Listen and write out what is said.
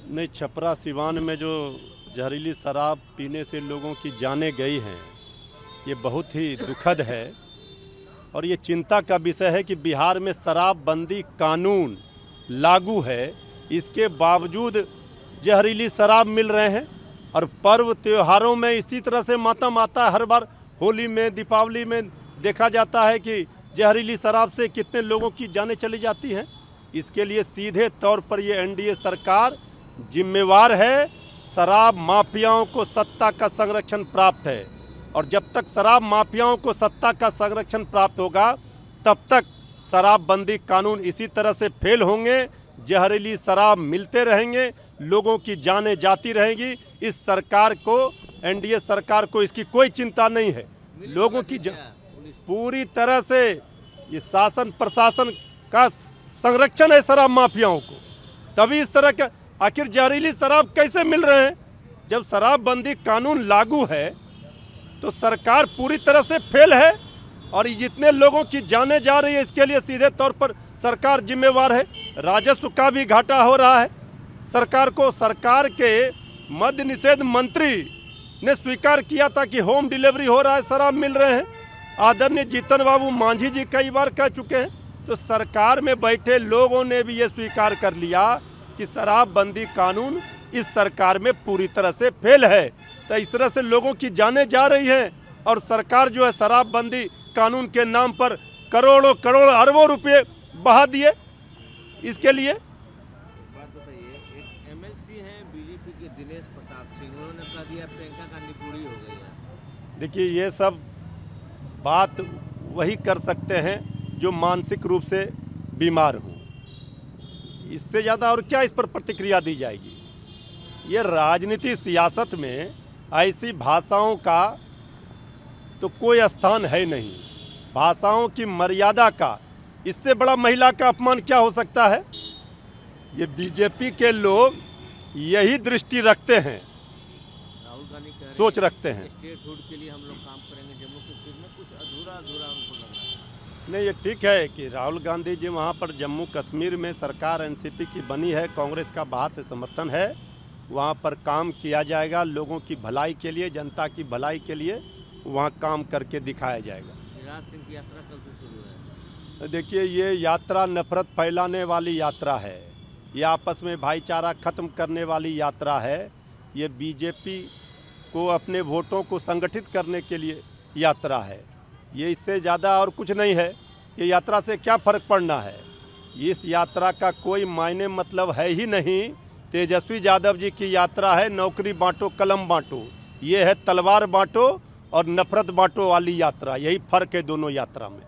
नहीं, छपरा सिवान में जो जहरीली शराब पीने से लोगों की जानें गई हैं, ये बहुत ही दुखद है। और ये चिंता का विषय है कि बिहार में शराबबंदी कानून लागू है, इसके बावजूद जहरीली शराब मिल रहे हैं। और पर्व त्योहारों में इसी तरह से मातम आता है। हर बार होली में, दीपावली में देखा जाता है कि जहरीली शराब से कितने लोगों की जानें चली जाती हैं। इसके लिए सीधे तौर पर ये एनडीए सरकार जिम्मेवार है। शराब माफियाओं को सत्ता का संरक्षण प्राप्त है, और जब तक शराब माफियाओं को सत्ता का संरक्षण प्राप्त होगा तब तक शराबबंदी कानून इसी तरह से फेल होंगे, जहरीली शराब मिलते रहेंगे, लोगों की जानें जाती रहेंगी। इस सरकार को, एनडीए सरकार को इसकी कोई चिंता नहीं है। लोगों की पूरी तरह से ये शासन प्रशासन का संरक्षण है शराब माफियाओं को, तभी इस तरह का। आखिर जहरीली शराब कैसे मिल रहे हैं? जब शराबबंदी कानून लागू है तो सरकार पूरी तरह से फेल है, और जितने लोगों की जानें जा रही है इसके लिए सीधे तौर पर सरकार जिम्मेवार है। राजस्व का भी घाटा हो रहा है सरकार को। सरकार के मद्य निषेध मंत्री ने स्वीकार किया था कि होम डिलीवरी हो रहा है, शराब मिल रहे हैं। आदरणीय जीतन बाबू मांझी जी कई बार कह चुके हैं। तो सरकार में बैठे लोगों ने भी ये स्वीकार कर लिया कि शराबबंदी कानून इस सरकार में पूरी तरह से फेल है। तो इस तरह से लोगों की जानें जा रही हैं, और सरकार जो है शराबबंदी कानून के नाम पर करोड़ों करोड़ अरबों रुपए बहा दिए इसके लिए। बात बताइए, एक एमएलसी हैं बीजेपी के दिनेश प्रताप सिंह, उन्होंने कहा दिया प्रियंका गांधी बूढ़ी हो गई है। देखिए, ये सब बात वही कर सकते हैं जो मानसिक रूप से बीमार हो। इससे ज़्यादा और क्या इस पर प्रतिक्रिया दी जाएगी? ये राजनीति सियासत में ऐसी भाषाओं का तो कोई स्थान है नहीं। भाषाओं की मर्यादा का, इससे बड़ा महिला का अपमान क्या हो सकता है? ये बीजेपी के लोग यही दृष्टि रखते हैं, राहुल गांधी सोच रखते हैं। स्टेटहुड के लिए हम लोग काम करेंगे, जम्मू कश्मीर में कुछ अधूरा उनको लग रहा है। नहीं, ये ठीक है कि राहुल गांधी जी वहाँ पर जम्मू कश्मीर में सरकार एनसीपी की बनी है, कांग्रेस का बाहर से समर्थन है, वहाँ पर काम किया जाएगा। लोगों की भलाई के लिए, जनता की भलाई के लिए वहाँ काम करके दिखाया जाएगा। गिरिराज सिंह की यात्रा कल से शुरू है। देखिए, ये यात्रा नफरत फैलाने वाली यात्रा है, ये आपस में भाईचारा ख़त्म करने वाली यात्रा है। ये बीजेपी को अपने वोटों को संगठित करने के लिए यात्रा है। ये इससे ज़्यादा और कुछ नहीं है। ये यात्रा से क्या फ़र्क पड़ना है? इस यात्रा का कोई मायने मतलब है ही नहीं। तेजस्वी यादव जी की यात्रा है नौकरी बांटो कलम बांटो, ये है तलवार बांटो और नफरत बांटो वाली यात्रा। यही फ़र्क है दोनों यात्रा में।